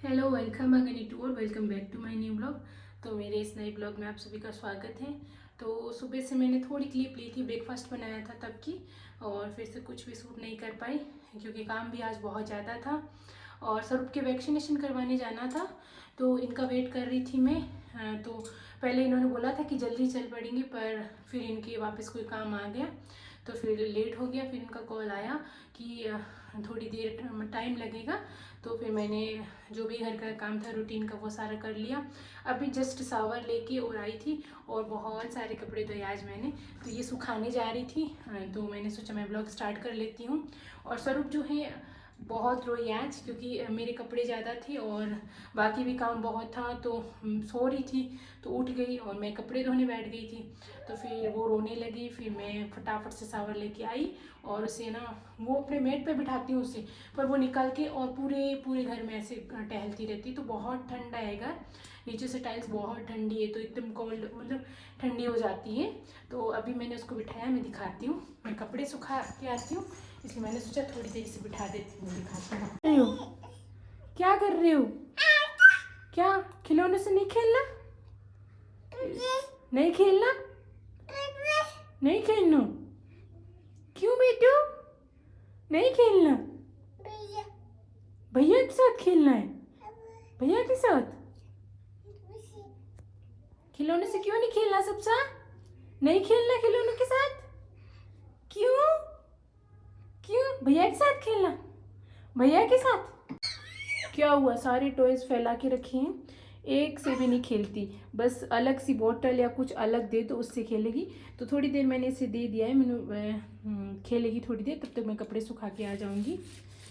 Hello, welcome again to और welcome back to my new blog. तो मेरे इस नए ब्लॉग में आप सभी का स्वागत है। तो सुबह से मैंने थोड़ी क्लिप ली थी, ब्रेकफास्ट बनाया था तब की, और फिर से कुछ भी शूट नहीं कर पाई क्योंकि काम भी आज बहुत ज़्यादा था और स्वरूप के वैक्सीनेशन करवाने जाना था। तो इनका वेट कर रही थी मैं। तो पहले इन्होंने बोला था कि जल्दी चल पड़ेंगे, पर फिर इनके वापस कोई काम आ गया तो फिर लेट हो गया। फिर इनका कॉल आया कि थोड़ी देर टाइम लगेगा। तो फिर मैंने जो भी घर का काम था रूटीन का वो सारा कर लिया। अभी जस्ट शावर लेके और आई थी और बहुत सारे कपड़े धोए आज मैंने। तो ये सुखाने जा रही थी, तो मैंने सोचा मैं ब्लॉग स्टार्ट कर लेती हूँ। और स्वरूप जो है बहुत रोई आज क्योंकि मेरे कपड़े ज़्यादा थे और बाकी भी काम बहुत था। तो सो रही थी तो उठ गई और मैं कपड़े धोने बैठ गई थी। तो फिर वो रोने लगी। फिर मैं फटाफट से शावर लेके आई और उसे ना वो अपने मेड पे बिठाती हूँ उसे, पर वो निकल के और पूरे पूरे घर में ऐसे टहलती रहती। तो बहुत ठंडा है घर, नीचे से टाइल्स बहुत ठंडी है तो एकदम कोल्ड मतलब ठंडी हो जाती है। तो अभी मैंने उसको बिठाया, मैं दिखाती हूँ। मैं कपड़े सुखा के आती हूँ इसलिए मैंने सोचा थोड़ी देर से बिठा देती हूँ, दिखाती हूँ। क्या कर रहे हो? क्या खिलौने से नहीं खेलना? नहीं खेलना? नहीं खेलना? क्यों बेटू नहीं खेलना? भैया के साथ खेलना है। भैया के साथ खिलौने से क्यों नहीं खेलना? सबसा नहीं खेलना खिलौनों के साथ? क्यों? क्यों भैया के साथ खेलना? भैया के साथ क्या हुआ? सारे टॉयज फैला के रखे हैं, एक से भी नहीं खेलती। बस अलग सी बोतल या कुछ अलग दे तो उससे खेलेगी। तो थोड़ी देर मैंने इसे दे दिया है, मैंने खेलेगी थोड़ी देर, तब तक मैं कपड़े सुखा के आ जाऊंगी।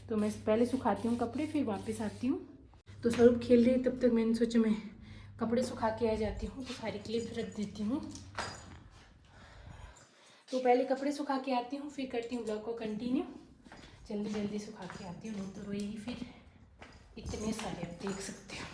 तो मैं पहले सुखाती हूँ कपड़े फिर वापस आती हूँ। तो स्वरूप खेल रही है, तब तक मैंने सोचा मैं कपड़े सुखा के आ जाती हूँ। तो सारी क्लिप रख देती हूँ। तो पहले कपड़े सुखा के आती हूँ फिर करती हूँ ब्लॉग को कंटिन्यू। जल्दी जल्दी सुखा के आती हूँ, नहीं तो रोएगी फिर। इतने सारे आप देख सकते हो।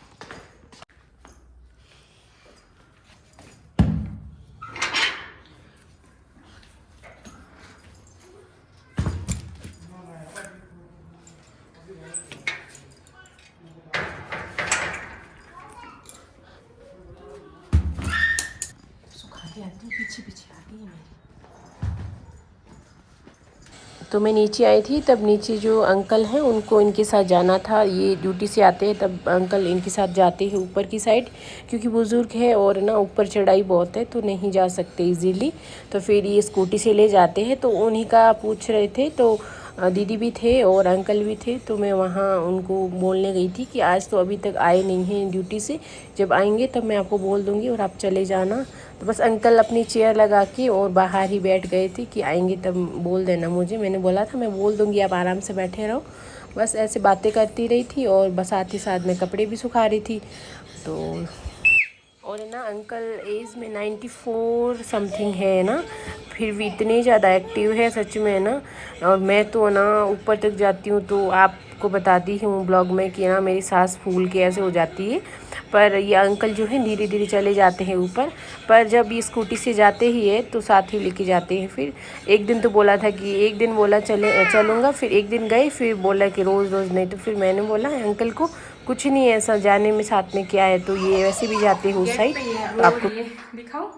सुखा के आती हूँ, पीछे पीछे आ गई है मेरी। तो मैं नीचे आई थी, तब नीचे जो अंकल हैं उनको इनके साथ जाना था। ये ड्यूटी से आते हैं तब अंकल इनके साथ जाते हैं ऊपर की साइड, क्योंकि बुज़ुर्ग है और ना ऊपर चढ़ाई बहुत है तो नहीं जा सकते इजीली। तो फिर ये स्कूटी से ले जाते हैं। तो उन्हीं का पूछ रहे थे, तो दीदी भी थे और अंकल भी थे। तो मैं वहाँ उनको बोलने गई थी कि आज तो अभी तक आए नहीं हैं ड्यूटी से, जब आएंगे तब मैं आपको बोल दूँगी और आप चले जाना। तो बस अंकल अपनी चेयर लगा के और बाहर ही बैठ गए थे कि आएंगे तब बोल देना मुझे। मैंने बोला था मैं बोल दूँगी, आप आराम से बैठे रहो। बस ऐसे बातें करती रही थी और बस साथ ही साथ में कपड़े भी सुखा रही थी। तो और है ना, अंकल एज में 94 समथिंग है ना, फिर भी इतने ज़्यादा एक्टिव है सच में ना। और मैं तो ना ऊपर तक जाती हूँ तो आपको बताती हूँ ब्लॉग में कि ना मेरी सांस फूल के ऐसे हो जाती है। पर ये अंकल जो है धीरे धीरे चले जाते हैं ऊपर। पर जब ये स्कूटी से जाते ही है तो साथ ही लेके जाते हैं। फिर एक दिन तो बोला था कि एक दिन बोला चलूँगा, फिर एक दिन गए, फिर बोला कि रोज़ रोज़ नहीं। तो फिर मैंने बोला अंकल को कुछ नहीं ऐसा जाने में साथ में क्या है, तो ये वैसे भी जाते हैं उस साइड। तो आपको दिखाओ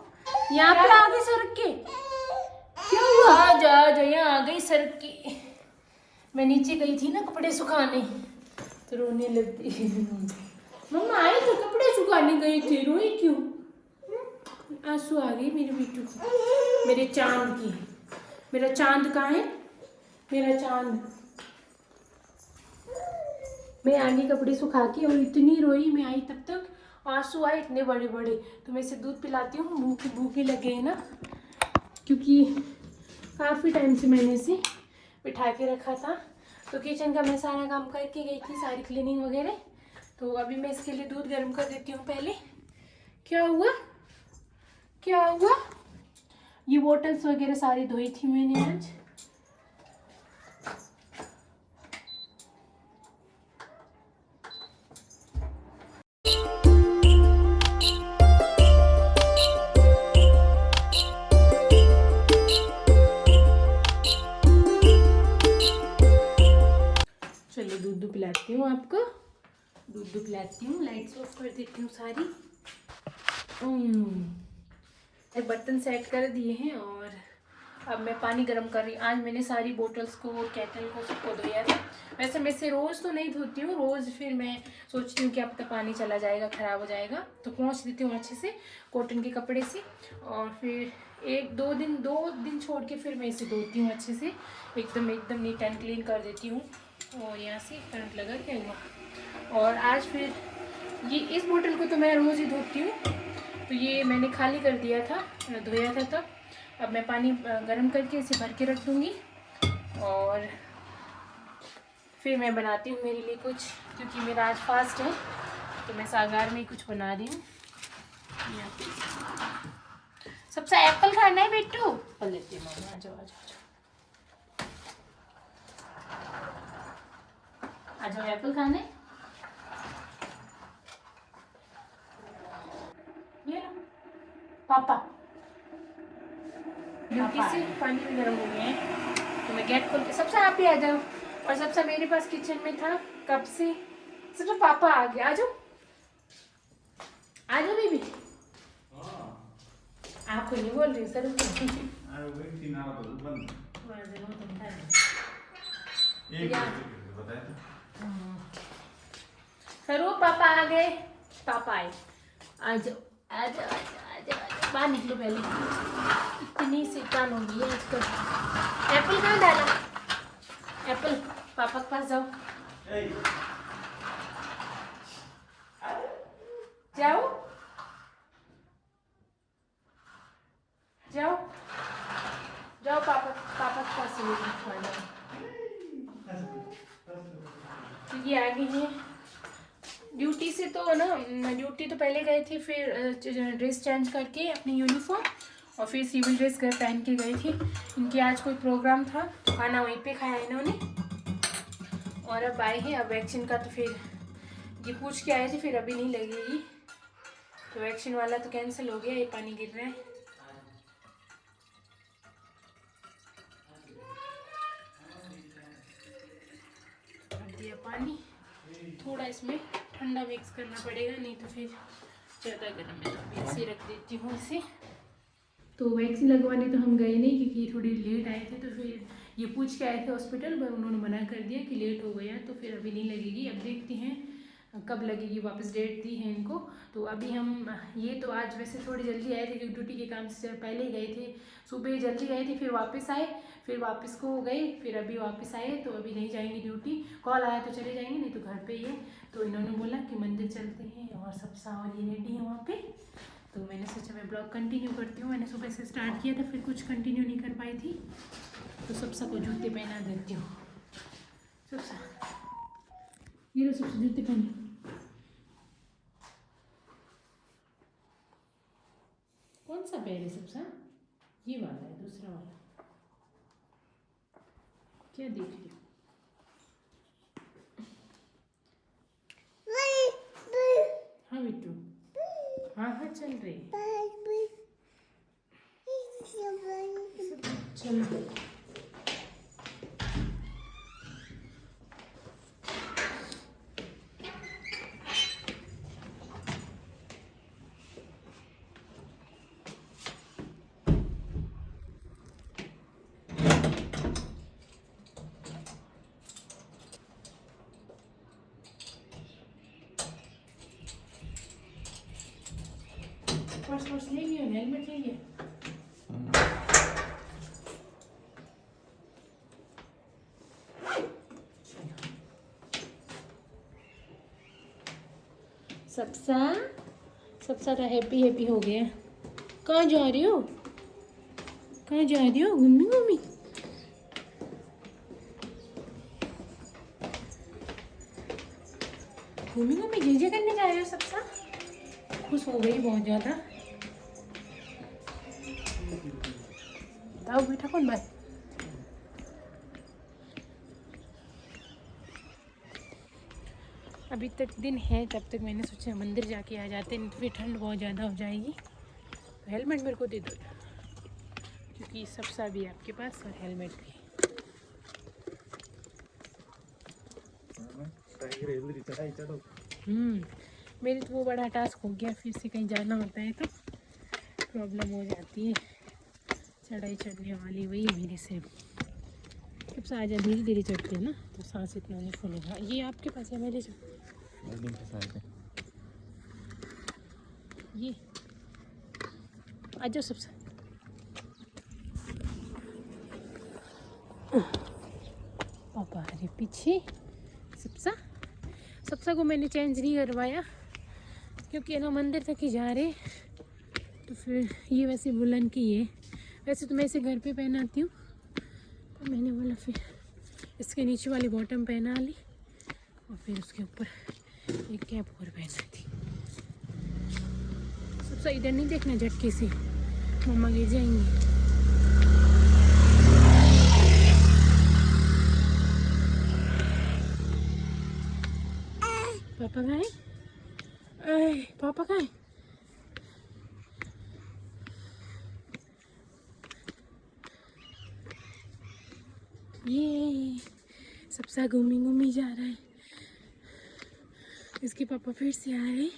यहाँ पे आ गई सड़क के। क्या हुआ? आ जा यहाँ आ गई सड़क की। मैं नीचे गई थी ना कपड़े सुखाने तो रोने लगती। मम्मा आई तो कपड़े सुखाने गई थी, रोई क्यों? आंसू आ गई मेरे बेटू को, मेरे चांद की। मेरा चांद कहाँ है? मेरा चांद। मैं आगे कपड़े सुखा के और इतनी रोई, मैं आई तब तक आंसू आए इतने बड़े बड़े। तो मैं इसे दूध पिलाती हूँ, भूखे लगे है ना, क्योंकि काफ़ी टाइम से मैंने इसे बिठा के रखा था। तो किचन का मैं सारा काम करके गई थी, सारी क्लीनिंग वगैरह। तो अभी मैं इसके लिए दूध गर्म कर देती हूँ पहले। क्या हुआ? क्या हुआ? ये बोटल्स वगैरह सारी धोई थी मैंने आज। चलो दूध पिलाती हूँ आपको। दूध दूध पिलाती हूँ। लाइट्स ऑफ कर देती हूँ सारी। बर्तन सेट कर दिए हैं और अब मैं पानी गर्म कर रही हूँ। आज मैंने सारी बोतल्स को, केटल को, सबको धोया था। वैसे मैं से रोज़ तो नहीं धोती हूँ, रोज़ फिर मैं सोचती हूँ कि अब तक पानी चला जाएगा, ख़राब हो जाएगा, तो पोंछ देती हूँ अच्छे से कॉटन के कपड़े से। और फिर दो दिन छोड़ के फिर मैं इसे धोती हूँ अच्छे से, एकदम नीट एंड क्लीन कर देती हूँ। और यहाँ से करंट लगा क्या हुआ। और आज फिर ये इस बोतल को तो मैं रोज़ ही धोती हूँ, तो ये मैंने खाली कर दिया था, धोया था तब। अब मैं पानी गर्म करके इसे भर के रख दूँगी और फिर मैं बनाती हूँ मेरे लिए कुछ, क्योंकि मेरा आज फास्ट है, तो मैं सागार में ही कुछ बना रही हूँ। सबसे एप्पल खाना है बेटू? फल लेती हूँ मम्मा, आ जाओ आ जाओ आ जाओ, एप्पल खाने। ये लो पापा। ड्यूटी से पानी भी गर्म हो गया है, तो मैं गेट खोल के, सबसे आप ही आ जाओ। और सबसे मेरे पास किचन में था कब से, सबसे पापा आ गया, आ जाओ आ जाओ बेबी। आपको नहीं बोल रही सर, सर पापा आ गए, पापा आए, आ जाओ आ जाओ आ जाओ आ जाओ, बाहर निकलो पहले, इतनी शैतान हो गई है आजकल। एप्पल कहाँ डाला? एप्पल पापा के पास जाओ, जाओ जाओ जाओ, पापा के पास चले जाओ। तो ये आ गई है ड्यूटी से, तो ना ड्यूटी तो पहले गए थे, फिर ड्रेस चेंज करके अपनी यूनिफॉर्म और फिर सिविल ड्रेस घर पहन के गई थी। इनके आज कोई प्रोग्राम था, तो खाना वहीं पे खाया इन्होंने। और अब आए हैं, अब वैक्सीन का तो फिर ये पूछ के आए थे, फिर अभी नहीं लगेगी, तो वैक्सीन वाला तो कैंसिल हो गया। ये पानी गिर रहा है, दिया पानी, थोड़ा इसमें ठंडा मिक्स करना पड़ेगा, नहीं तो फिर ज़्यादा गर्म है, तो अभी ऐसे रख देती हूँ इसे। तो वैक्सीन लगवाने तो हम गए नहीं, क्योंकि थोड़ी लेट आए थे, तो फिर ये पूछ के आए थे हॉस्पिटल, पर उन्होंने मना कर दिया कि लेट हो गया, तो फिर अभी नहीं लगेगी। अब देखती हैं कब लगेगी, वापस डेट दी है इनको। तो अभी हम ये तो आज वैसे थोड़ी जल्दी आए थे, क्योंकि ड्यूटी के काम से पहले ही गए थे, सुबह जल्दी गए थे, फिर वापस आए, फिर वापस को गए, फिर अभी वापस आए, तो अभी नहीं जाएंगे ड्यूटी। कॉल आया तो चले जाएंगे, नहीं तो घर पे ही है। तो इन्होंने बोला कि मंदिर चलते हैं, और सब और ये रेडी है वहाँ पे, तो मैंने सोचा मैं ब्लॉग कंटिन्यू करती हूँ। मैंने सुबह से स्टार्ट किया था, फिर कुछ कंटिन्यू नहीं कर पाई थी, तो सबको जूते पहना देती हूँ। सबसा ये लो, सबसे जूते पहने। कौन सा पैर है सबसा? ये वाला है, दूसरा वाला। क्या देख रही हो? हाँ बिट्टू, हाँ हाँ चल रही चल। पर्स ले लिया, हेलमेट ले लिया। सबसा तो हैप्पी हो गया। कहाँ जा रही हो? कहाँ जा रही हो? घूमी घूमी जीजा करने जा रहे हो? सबसा खुश हो गई बहुत ज़्यादा। बताओ बेटा, कौन बात? अभी तक दिन है, तब तक मैंने सोचा मंदिर जाके आ जाते, नहीं तो फिर ठंड बहुत ज़्यादा हो जाएगी। तो हेलमेट मेरे को दे दो, क्योंकि सबसा भी आपके पास और हेलमेट भी। मेरी तो वो बड़ा टास्क हो गया, फिर से कहीं जाना होता है तो प्रॉब्लम हो जाती है। चढ़ाई चढ़ने वाली वही मेरे से जब से आजा धीरे धीरे चढ़ते हैं ना तो सांस इतना नहीं फूलेगा। ये आपके पास है मेरे से ये आ जाओ सबसे। पापा अरे पीछे सबसा को मैंने चेंज नहीं करवाया क्योंकि है ना मंदिर तक ही जा रहे, तो फिर ये वैसे बुलन की है। वैसे तो मैं इसे घर पे पहनाती हूँ, तो मैंने बोला फिर इसके नीचे वाली बॉटम पहना ली और फिर उसके ऊपर एक कैप और पहना थी। सबसे इधर नहीं देखना झटके से, मम्मा गिर जाएंगी। पापा कहाँ है? पापा कहाँ है? ये सबसा घूमी जा रहा है। इसके पापा फिर से आ रहे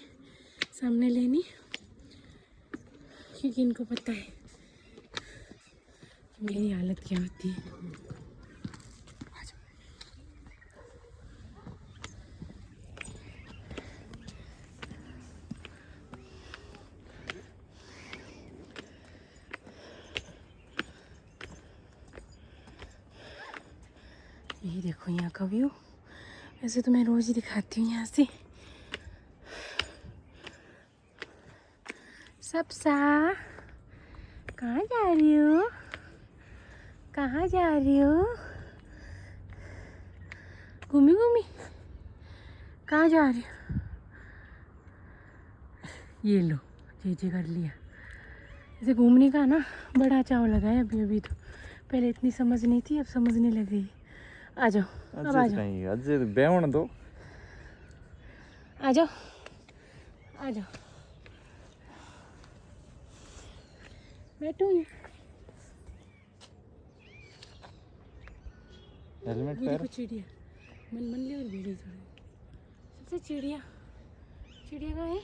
सामने लेने, क्योंकि इनको पता है मेरी हालत क्या होती है। ये देखो यहाँ का व्यू। वैसे तो मैं रोज ही दिखाती हूँ यहाँ से। सबसा कहाँ जा रही हो? कहाँ जा रही हो? घूमी कहाँ जा रही हो? ये लो जे कर लिया। ऐसे घूमने का ना बड़ा चाव लगा है अभी तो। पहले इतनी समझ नहीं थी, अब समझने लग गई। आ जाओ अब आ जाओ, दो आ जाओ आ जाओ। बैठूंगी। हेलमेट पहन। चिड़िया मन ले और वीडियो थोड़ी। सबसे चिड़िया कहाँ है?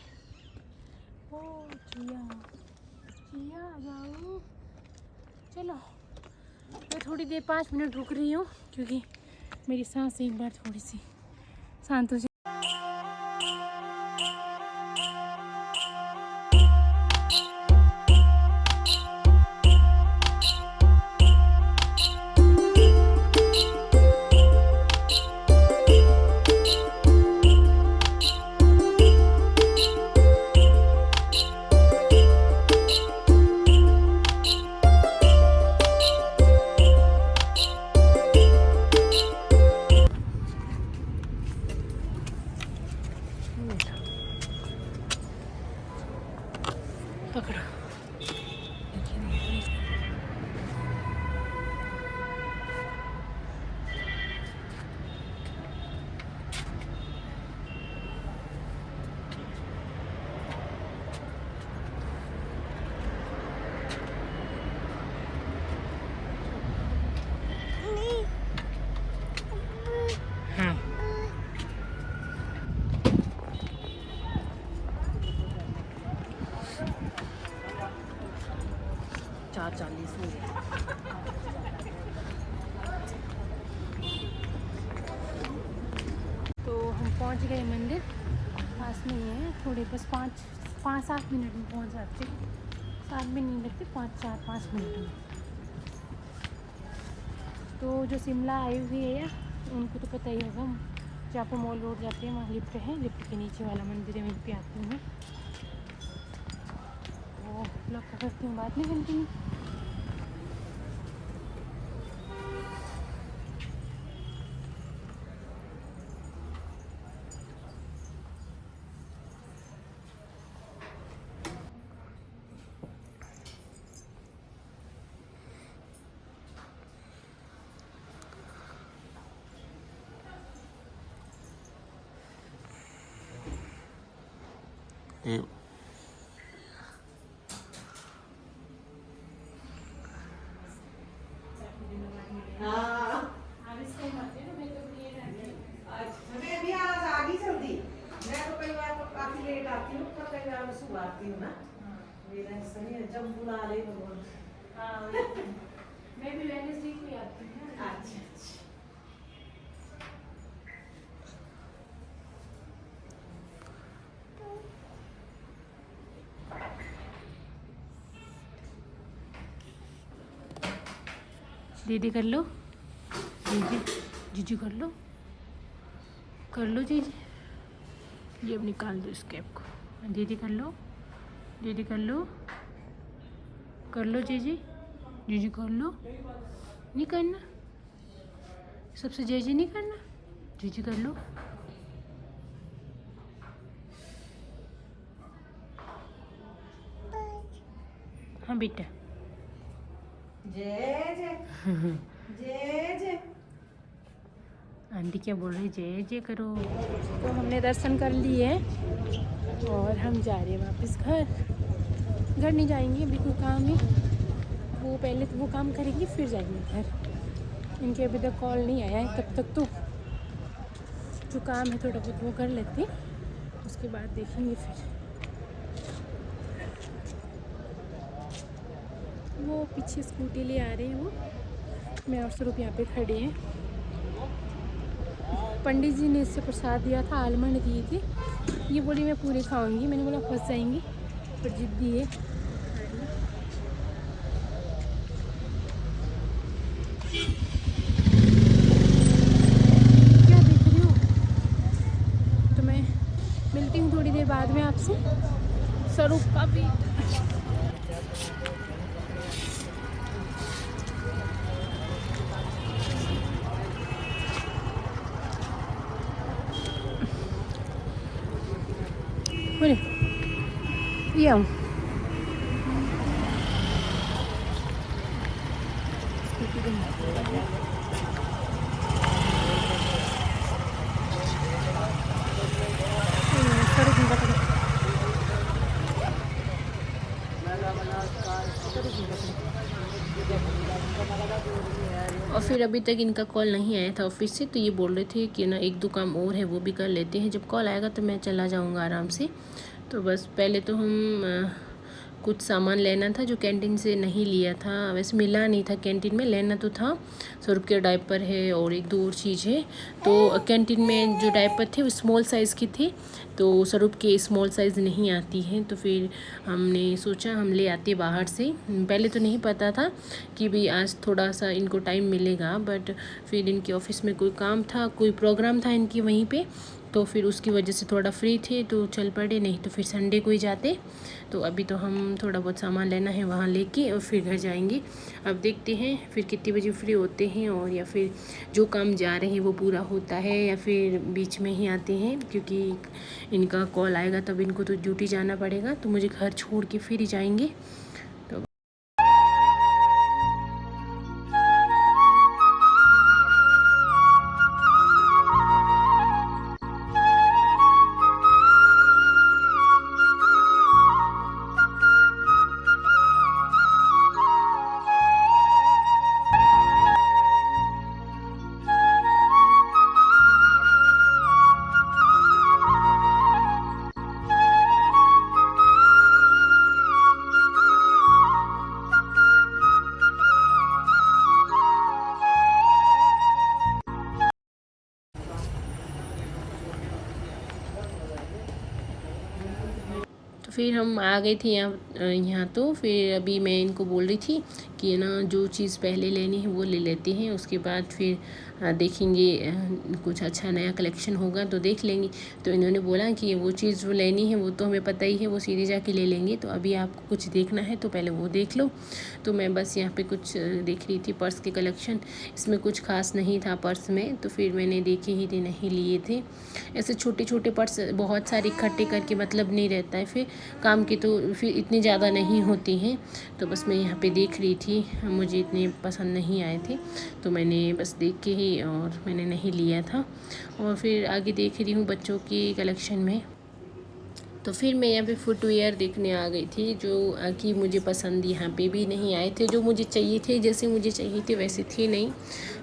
ओ चिड़िया आ जाओ। चलो मैं थोड़ी देर 5 मिनट रुक रही हूँ क्योंकि मेरी सांस एक बार थोड़ी सी शांत हो जाए। पकड़ो। हाँ 4:40 हो गया। तो हम पहुंच गए मंदिर, पास में ही है थोड़े, बस 5-7 मिनट में पहुंच जाते। 7 भी नहीं लगते, 4-5 मिनट में। तो जो शिमला आई हुई है उनको तो पता ही होगा, जहाँ पे मॉल रोड जाते हैं वहाँ लिफ्ट है, लिफ्ट के नीचे वाला मंदिर है, वहीं पे आती हूँ मैं। तो ब्लॉग का करती हूँ बाद में कंटिन्यू। हाँ अभी आज आ गई सर्दी। मैं तो काफी लेट आती हूँ, पर कई बार मैं सुबह आती हूँ ना। मेरा सही है, जब बुला ले भगवान। हाँ मैं भी वेडनेसडे को आती हूँ। अच्छा। दीदी कर लो, दीदी जीजी कर लो जीजी। ये अब निकाल दो इस कैप को। दीदी कर लो, दीदी कर लो जीजी, जीजी कर लो। नहीं करना, सबसे जीजी नहीं करना, जीजी कर लो। हाँ बेटा। जय जय जय जय। आंटी क्या बोल रही? जय जय करो। तो हमने दर्शन कर लिए और हम जा रहे हैं वापस घर नहीं जाएंगे, अभी कोई काम है, वो पहले तो वो काम करेंगे फिर जाएंगे घर। इनके अभी तक कॉल नहीं आया है, तब तक तो जो काम है थोड़ा बहुत वो कर लेते हैं, उसके बाद देखेंगे फिर। वो पीछे स्कूटी ले आ रहे हैं, वो मैं और स्वरूप यहाँ पे खड़े हैं। पंडित जी ने इससे प्रसाद दिया था, आलमंड दिए थे, ये बोली मैं पूरे खाऊंगी। मैंने बोला फंस जाएंगी, पर जिद्दी है। क्या देख रही हो? तो मैं मिलती हूँ थोड़ी देर बाद में आपसे। स्वरूप का भी ये आऊँ और फिर अभी तक इनका कॉल नहीं आया था ऑफिस से, तो ये बोल रहे थे कि ना एक दो काम और है वो भी कर लेते हैं, जब कॉल आएगा तो मैं चला जाऊंगा आराम से। तो बस पहले तो हम कुछ सामान लेना था जो कैंटीन से नहीं लिया था, वैसे मिला नहीं था कैंटीन में, लेना तो था। स्वरूप के डायपर है और एक दो और चीज़ है। तो कैंटीन में जो डायपर थे वो स्मॉल साइज़ की थी, तो स्वरूप के स्मॉल साइज़ नहीं आती हैं, तो फिर हमने सोचा हम ले आते बाहर से। पहले तो नहीं पता था कि भाई आज थोड़ा सा इनको टाइम मिलेगा, बट फिर इनके ऑफिस में कोई काम था, कोई प्रोग्राम था इनकी वहीं पे, तो फिर उसकी वजह से थोड़ा फ्री थे तो चल पड़े, नहीं तो फिर संडे को ही जाते। तो अभी तो हम थोड़ा बहुत सामान लेना है वहाँ लेके और फिर घर जाएंगे। अब देखते हैं फिर कितने बजे फ्री होते हैं, और या फिर जो काम जा रहे हैं वो पूरा होता है या फिर बीच में ही आते हैं, क्योंकि इनका कॉल आएगा तब इनको तो ड्यूटी जाना पड़ेगा, तो मुझे घर छोड़ के फिर ही जाएंगे। तो फिर हम आ गए थे यहाँ तो फिर अभी मैं इनको बोल रही थी कि ना जो चीज़ पहले लेनी है वो ले लेते हैं, उसके बाद फिर देखेंगे कुछ अच्छा नया कलेक्शन होगा तो देख लेंगे। तो इन्होंने बोला कि वो चीज़ जो लेनी है वो तो हमें पता ही है, वो सीधे जाके ले लेंगे, तो अभी आपको कुछ देखना है तो पहले वो देख लो। तो मैं बस यहाँ पे कुछ देख रही थी पर्स के कलेक्शन, इसमें कुछ खास नहीं था पर्स में, तो फिर मैंने देखे ही थे, नहीं लिए थे। ऐसे छोटे छोटे पर्स बहुत सारे इकट्ठे करके मतलब नहीं रहता है, फिर काम की तो फिर इतनी ज़्यादा नहीं होती हैं। तो बस मैं यहाँ पे देख रही थी, मुझे इतने पसंद नहीं आए थे तो मैंने बस देख के ही और मैंने नहीं लिया था। और फिर आगे देख रही हूँ बच्चों की कलेक्शन में, तो फिर मैं यहाँ पे फुटवेयर देखने आ गई थी जो कि मुझे पसंद यहाँ पे भी नहीं आए थे, जो मुझे चाहिए थे, जैसे मुझे चाहिए थे वैसे थे नहीं।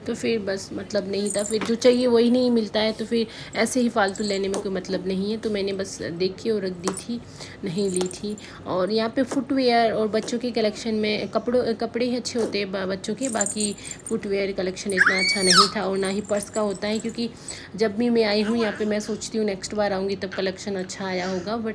तो फिर बस मतलब नहीं था, फिर जो चाहिए वही नहीं मिलता है, तो फिर ऐसे ही फालतू लेने में कोई मतलब नहीं है। तो मैंने बस देखी और रख दी थी, नहीं ली थी। और यहाँ पे फुटवेयर और बच्चों के कलेक्शन में कपड़े ही अच्छे होते हैं बच्चों के, बाकी फुटवेयर कलेक्शन इतना अच्छा नहीं था और ना ही पर्स का होता है, क्योंकि जब भी मैं आई हूँ यहाँ पे मैं सोचती हूँ नेक्स्ट बार आऊँगी तब कलेक्शन अच्छा आया होगा, बट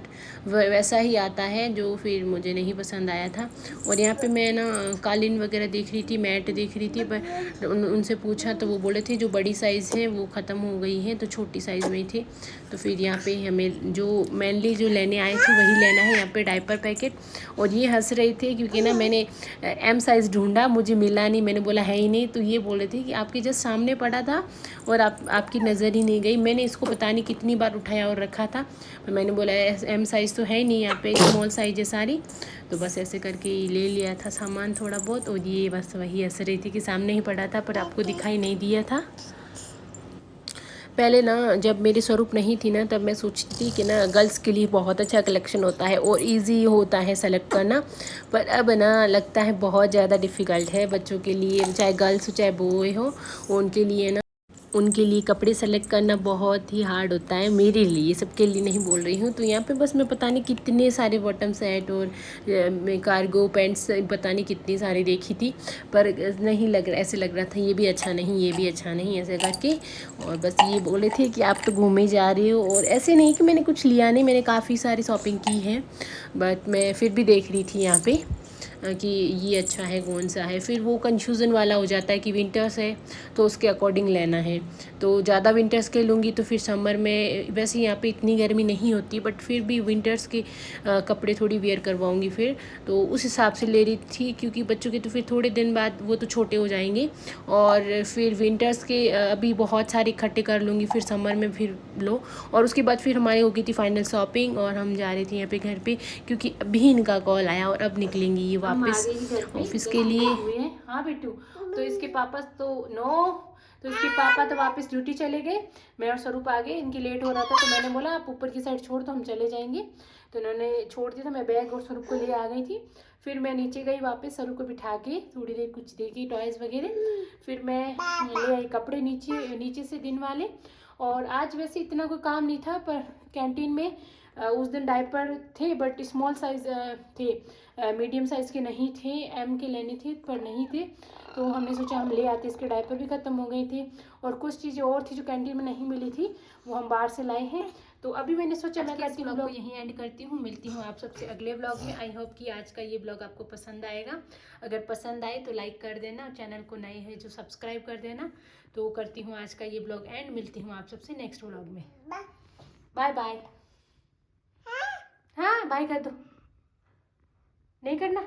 वैसा ही आता है जो फिर मुझे नहीं पसंद आया था। और यहाँ पे मैं ना कालीन वगैरह देख रही थी, मैट देख रही थी, पर उनसे पूछा तो वो बोले थे जो बड़ी साइज़ है वो ख़त्म हो गई है, तो छोटी साइज़ में ही थे। तो फिर यहाँ पे हमें जो मेनली जो लेने आए थे वही लेना है, यहाँ पे डायपर पैकेट। और ये हंस रहे थे क्योंकि ना मैंने एम साइज़ ढूंढा, मुझे मिला नहीं, मैंने बोला है ही नहीं, तो ये बोल रहे थे कि आपके जस्ट सामने पड़ा था और आपकी नज़र ही नहीं गई। मैंने इसको पता नहीं कितनी बार उठाया और रखा था, पर मैंने बोला एम साइज़ तो है ही नहीं, यहाँ पे स्मॉल साइज़ है सारी। तो बस ऐसे करके ले लिया था सामान थोड़ा बहुत, और ये बस वही हंस रही थी कि सामने ही पड़ा था पर आपको दिखाई नहीं दिया था। पहले ना जब मेरी स्वरूप नहीं थी ना, तब मैं सोचती थी कि ना गर्ल्स के लिए बहुत अच्छा कलेक्शन होता है और इजी होता है सेलेक्ट करना, पर अब ना लगता है बहुत ज़्यादा डिफ़िकल्ट है बच्चों के लिए, चाहे गर्ल्स हो चाहे बॉय हो, उनके लिए कपड़े सेलेक्ट करना बहुत ही हार्ड होता है, मेरे लिए, सबके लिए नहीं बोल रही हूँ। तो यहाँ पे बस मैं पता नहीं कितने सारे बॉटम सेट और कार्गो पैंट्स पता नहीं कितनी सारी देखी थी, पर नहीं लग रहा, ऐसे लग रहा था ये भी अच्छा नहीं, ये भी अच्छा नहीं, ऐसे करके। और बस ये बोले थे कि आप तो घूमे जा रहे हो, और ऐसे नहीं कि मैंने कुछ लिया नहीं, मैंने काफ़ी सारी शॉपिंग की है, बट मैं फिर भी देख रही थी यहाँ पे कि ये अच्छा है कौन सा है। फिर वो कंफ्यूजन वाला हो जाता है कि विंटर्स है तो उसके अकॉर्डिंग लेना है, तो ज़्यादा विंटर्स के लूँगी तो फिर समर में, वैसे यहाँ पे इतनी गर्मी नहीं होती बट फिर भी विंटर्स के कपड़े थोड़ी वेयर करवाऊँगी फिर, तो उस हिसाब से ले रही थी, क्योंकि बच्चों के तो फिर थोड़े दिन बाद वो तो छोटे हो जाएंगे, और फिर विंटर्स के अभी बहुत सारे इकट्ठे कर लूँगी, फिर समर में फिर लो। और उसके बाद फिर हमारी हो गई थी फाइनल शॉपिंग, और हम जा रहे थे यहाँ पे घर पे, क्योंकि अभी इनका कॉल आया और अब निकलेंगी ये वापस ऑफिस के लिए। हाँ बेटू, तो इसके पापा तो इसके पापा तो वापस ड्यूटी चले गए, मैं और स्वरूप आ गए, इनकी लेट हो रहा था, तो मैंने बोला आप ऊपर की साइड छोड़ दो हम चले जाएंगे, तो इन्होंने छोड़ दिया था। मैं बैग और स्वरूप को ले आ गई थी, फिर मैं नीचे गई वापस, स्वरूप को बिठा के थोड़ी देर कुछ देखी टॉयज़ वगैरह, फिर मैं ले आई कपड़े नीचे से दिन वाले। और आज वैसे इतना कोई काम नहीं था, पर कैंटीन में उस दिन डायपर थे बट स्मॉल साइज़ थे, मीडियम साइज़ के नहीं थे, एम के लेने थे पर नहीं थे, तो हमने सोचा हम ले आते, इसके डायपर भी ख़त्म हो गए थे, और कुछ चीज़ें और थी जो कैंटीन में नहीं मिली थी वो हम बाहर से लाए हैं। तो अभी मैंने सोचा मैं करती हूँ ब्लॉग यहीं एंड करती हूँ, मिलती हूँ आप सबसे अगले ब्लॉग में। आई होप कि आज का ये ब्लॉग आपको पसंद आएगा, अगर पसंद आए तो लाइक कर देना, चैनल को नए है जो सब्सक्राइब कर देना। तो करती हूँ आज का ये ब्लॉग एंड, मिलती हूँ आप सबसे नेक्स्ट ब्लॉग में। Bye bye. हाँ बाय कर दो, नहीं करना।